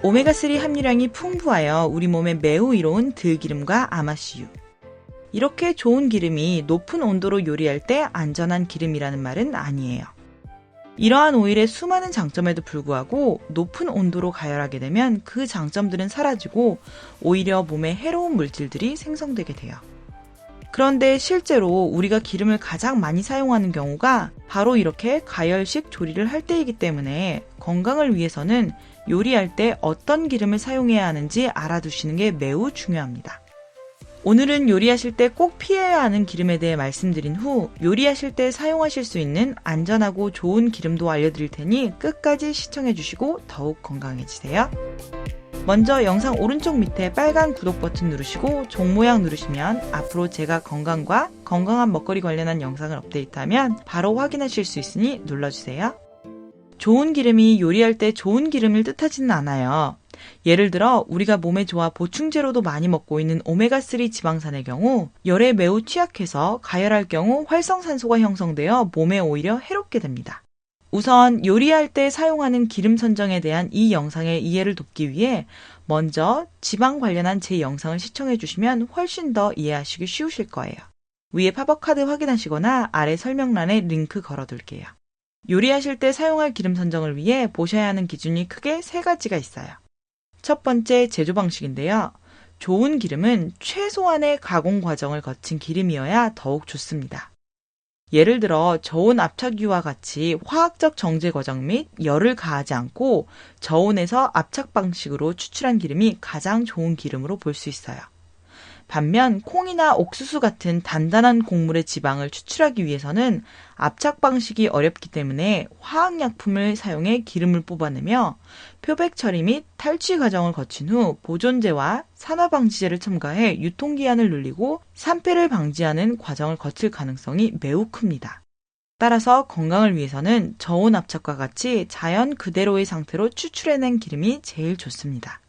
오메가3 함유량이 풍부하여 우리 몸에 매우 이로운 들기름과 아마씨유. 이렇게 좋은 기름이 높은 온도로 요리할 때 안전한 기름이라는 말은 아니에요. 이러한 오일의 수많은 장점에도 불구하고 높은 온도로 가열하게 되면 그 장점들은 사라지고 오히려 몸에 해로운 물질들이 생성되게 돼요. 그런데 실제로 우리가 기름을 가장 많이 사용하는 경우가 바로 이렇게 가열식 조리를 할 때이기 때문에 건강을 위해서는 요리할 때 어떤 기름을 사용해야 하는지 알아두시는 게 매우 중요합니다. 오늘은 요리하실 때 꼭 피해야 하는 기름에 대해 말씀드린 후 요리하실 때 사용하실 수 있는 안전하고 좋은 기름도 알려드릴 테니 끝까지 시청해주시고 더욱 건강해지세요. 먼저 영상 오른쪽 밑에 빨간 구독 버튼 누르시고 종 모양 누르시면 앞으로 제가 건강과 건강한 먹거리 관련한 영상을 업데이트하면 바로 확인하실 수 있으니 눌러주세요. 좋은 기름이 요리할 때 좋은 기름을 뜻하지는 않아요. 예를 들어 우리가 몸에 좋아 보충제로도 많이 먹고 있는 오메가3 지방산의 경우 열에 매우 취약해서 가열할 경우 활성산소가 형성되어 몸에 오히려 해롭게 됩니다. 우선 요리할 때 사용하는 기름 선정에 대한 이 영상의 이해를 돕기 위해 먼저 지방 관련한 제 영상을 시청해 주시면 훨씬 더 이해하시기 쉬우실 거예요. 위에 팝업 카드 확인하시거나 아래 설명란에 링크 걸어둘게요. 요리하실 때 사용할 기름 선정을 위해 보셔야 하는 기준이 크게 3가지가 있어요. 첫 번째 제조 방식인데요. 좋은 기름은 최소한의 가공 과정을 거친 기름이어야 더욱 좋습니다. 예를 들어 저온 압착유와 같이 화학적 정제 과정 및 열을 가하지 않고 저온에서 압착 방식으로 추출한 기름이 가장 좋은 기름으로 볼 수 있어요. 반면 콩이나 옥수수 같은 단단한 곡물의 지방을 추출하기 위해서는 압착 방식이 어렵기 때문에 화학약품을 사용해 기름을 뽑아내며 표백 처리 및 탈취 과정을 거친 후 보존제와 산화방지제를 첨가해 유통기한을 늘리고 산패를 방지하는 과정을 거칠 가능성이 매우 큽니다. 따라서 건강을 위해서는 저온 압착과 같이 자연 그대로의 상태로 추출해낸 기름이 제일 좋습니다.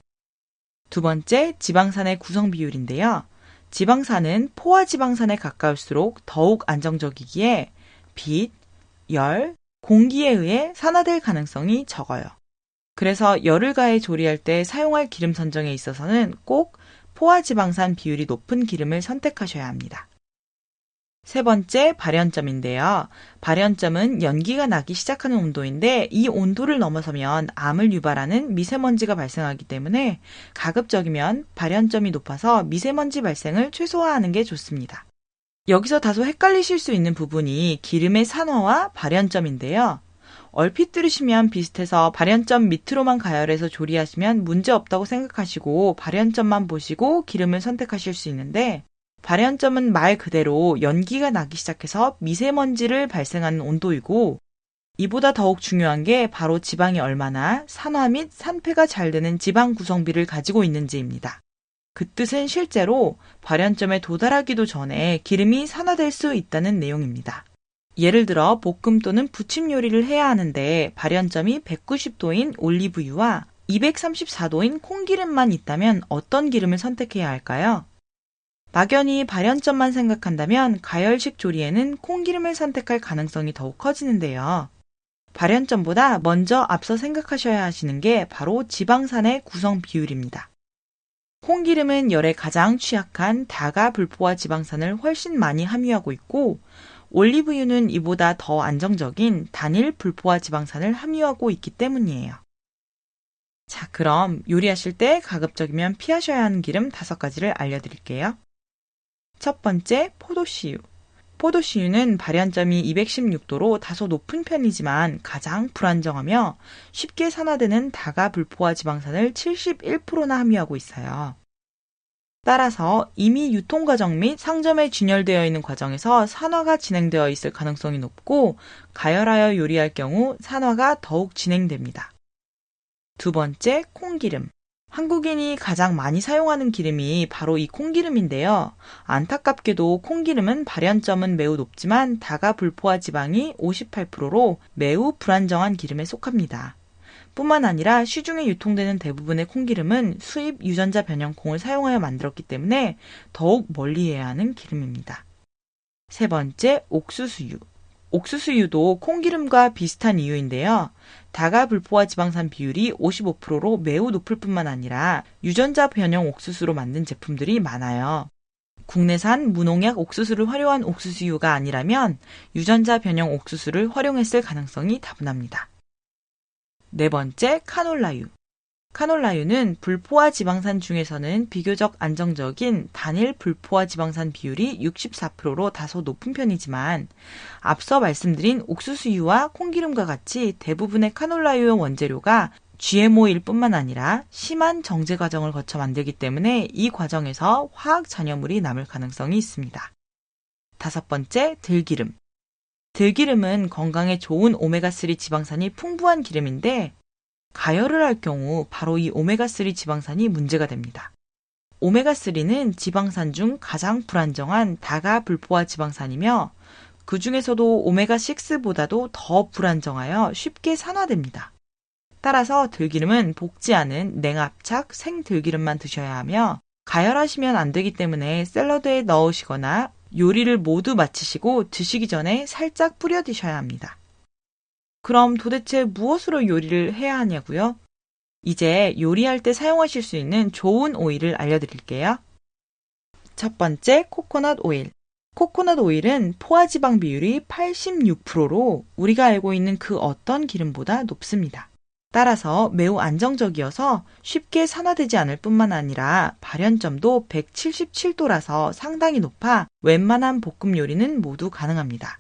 두 번째, 지방산의 구성 비율인데요. 지방산은 포화지방산에 가까울수록 더욱 안정적이기에 빛, 열, 공기에 의해 산화될 가능성이 적어요. 그래서 열을 가해 조리할 때 사용할 기름 선정에 있어서는 꼭 포화지방산 비율이 높은 기름을 선택하셔야 합니다. 세 번째, 발연점인데요. 발연점은 연기가 나기 시작하는 온도인데 이 온도를 넘어서면 암을 유발하는 미세먼지가 발생하기 때문에 가급적이면 발연점이 높아서 미세먼지 발생을 최소화하는 게 좋습니다. 여기서 다소 헷갈리실 수 있는 부분이 기름의 산화와 발연점인데요. 얼핏 들으시면 비슷해서 발연점 밑으로만 가열해서 조리하시면 문제 없다고 생각하시고 발연점만 보시고 기름을 선택하실 수 있는데 발연점은 말 그대로 연기가 나기 시작해서 미세먼지를 발생하는 온도이고 이보다 더욱 중요한 게 바로 지방이 얼마나 산화 및 산패가 잘 되는 지방 구성비를 가지고 있는지입니다. 그 뜻은 실제로 발연점에 도달하기도 전에 기름이 산화될 수 있다는 내용입니다. 예를 들어 볶음 또는 부침 요리를 해야 하는데 발연점이 190도인 올리브유와 234도인 콩기름만 있다면 어떤 기름을 선택해야 할까요? 막연히 발연점만 생각한다면 가열식 조리에는 콩기름을 선택할 가능성이 더욱 커지는데요. 발연점보다 먼저 앞서 생각하셔야 하시는 게 바로 지방산의 구성 비율입니다. 콩기름은 열에 가장 취약한 다가 불포화 지방산을 훨씬 많이 함유하고 있고 올리브유는 이보다 더 안정적인 단일 불포화 지방산을 함유하고 있기 때문이에요. 자, 그럼 요리하실 때 가급적이면 피하셔야 하는 기름 5가지를 알려드릴게요. 첫 번째, 포도씨유. 포도씨유는 발연점이 216도로 다소 높은 편이지만 가장 불안정하며 쉽게 산화되는 다가 불포화 지방산을 71%나 함유하고 있어요. 따라서 이미 유통 과정 및 상점에 진열되어 있는 과정에서 산화가 진행되어 있을 가능성이 높고 가열하여 요리할 경우 산화가 더욱 진행됩니다. 두 번째, 콩기름. 한국인이 가장 많이 사용하는 기름이 바로 이 콩기름인데요. 안타깝게도 콩기름은 발연점은 매우 높지만 다가 불포화 지방이 58%로 매우 불안정한 기름에 속합니다. 뿐만 아니라 시중에 유통되는 대부분의 콩기름은 수입 유전자 변형 콩을 사용하여 만들었기 때문에 더욱 멀리해야 하는 기름입니다. 세 번째, 옥수수유. 옥수수유도 콩기름과 비슷한 이유인데요. 다가 불포화 지방산 비율이 55%로 매우 높을 뿐만 아니라 유전자 변형 옥수수로 만든 제품들이 많아요. 국내산 무농약 옥수수를 활용한 옥수수유가 아니라면 유전자 변형 옥수수를 활용했을 가능성이 다분합니다. 네 번째, 카놀라유. 카놀라유는 불포화 지방산 중에서는 비교적 안정적인 단일 불포화 지방산 비율이 64%로 다소 높은 편이지만 앞서 말씀드린 옥수수유와 콩기름과 같이 대부분의 카놀라유의 원재료가 GMO일 뿐만 아니라 심한 정제 과정을 거쳐 만들기 때문에 이 과정에서 화학 잔여물이 남을 가능성이 있습니다. 다섯 번째, 들기름. 들기름은 건강에 좋은 오메가3 지방산이 풍부한 기름인데 가열을 할 경우 바로 이 오메가3 지방산이 문제가 됩니다. 오메가3는 지방산 중 가장 불안정한 다가 불포화 지방산이며 그 중에서도 오메가6보다도 더 불안정하여 쉽게 산화됩니다. 따라서 들기름은 볶지 않은 냉압착 생들기름만 드셔야 하며 가열하시면 안 되기 때문에 샐러드에 넣으시거나 요리를 모두 마치시고 드시기 전에 살짝 뿌려 드셔야 합니다. 그럼 도대체 무엇으로 요리를 해야 하냐고요? 이제 요리할 때 사용하실 수 있는 좋은 오일을 알려드릴게요. 첫 번째, 코코넛 오일. 코코넛 오일은 포화지방 비율이 86%로 우리가 알고 있는 그 어떤 기름보다 높습니다. 따라서 매우 안정적이어서 쉽게 산화되지 않을 뿐만 아니라 발연점도 177도라서 상당히 높아 웬만한 볶음 요리는 모두 가능합니다.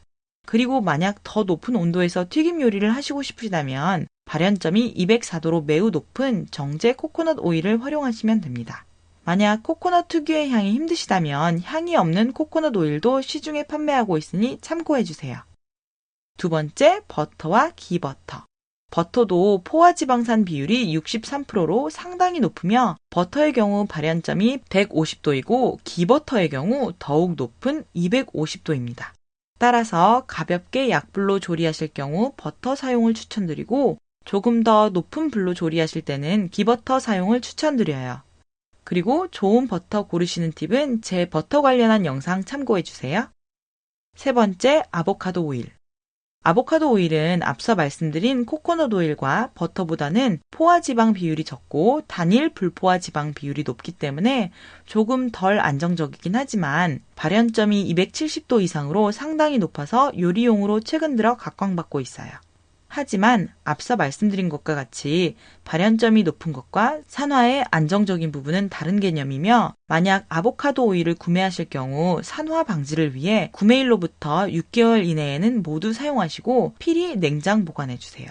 그리고 만약 더 높은 온도에서 튀김 요리를 하시고 싶으시다면 발연점이 204도로 매우 높은 정제 코코넛 오일을 활용하시면 됩니다. 만약 코코넛 특유의 향이 힘드시다면 향이 없는 코코넛 오일도 시중에 판매하고 있으니 참고해주세요. 두 번째, 버터와 기버터. 버터도 포화지방산 비율이 63%로 상당히 높으며 버터의 경우 발연점이 150도이고 기버터의 경우 더욱 높은 250도입니다. 따라서 가볍게 약불로 조리하실 경우 버터 사용을 추천드리고 조금 더 높은 불로 조리하실 때는 기버터 사용을 추천드려요. 그리고 좋은 버터 고르시는 팁은 제 버터 관련한 영상 참고해주세요. 세 번째, 아보카도 오일. 아보카도 오일은 앞서 말씀드린 코코넛 오일과 버터보다는 포화지방 비율이 적고 단일 불포화 지방 비율이 높기 때문에 조금 덜 안정적이긴 하지만 발연점이 270도 이상으로 상당히 높아서 요리용으로 최근 들어 각광받고 있어요. 하지만 앞서 말씀드린 것과 같이 발연점이 높은 것과 산화의 안정적인 부분은 다른 개념이며 만약 아보카도 오일을 구매하실 경우 산화 방지를 위해 구매일로부터 6개월 이내에는 모두 사용하시고 필히 냉장 보관해주세요.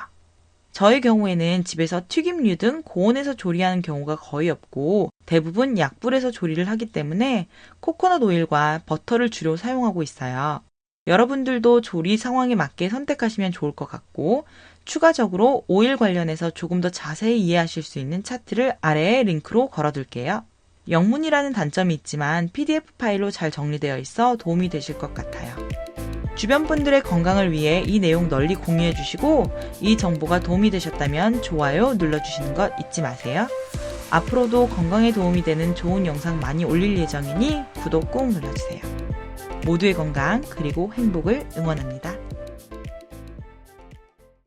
저의 경우에는 집에서 튀김류 등 고온에서 조리하는 경우가 거의 없고 대부분 약불에서 조리를 하기 때문에 코코넛 오일과 버터를 주로 사용하고 있어요. 여러분들도 조리 상황에 맞게 선택하시면 좋을 것 같고 추가적으로 오일 관련해서 조금 더 자세히 이해하실 수 있는 차트를 아래에 링크로 걸어둘게요. 영문이라는 단점이 있지만 PDF 파일로 잘 정리되어 있어 도움이 되실 것 같아요. 주변 분들의 건강을 위해 이 내용 널리 공유해 주시고 이 정보가 도움이 되셨다면 좋아요 눌러주시는 것 잊지 마세요. 앞으로도 건강에 도움이 되는 좋은 영상 많이 올릴 예정이니 구독 꼭 눌러주세요. 모두의 건강 그리고 행복을 응원합니다.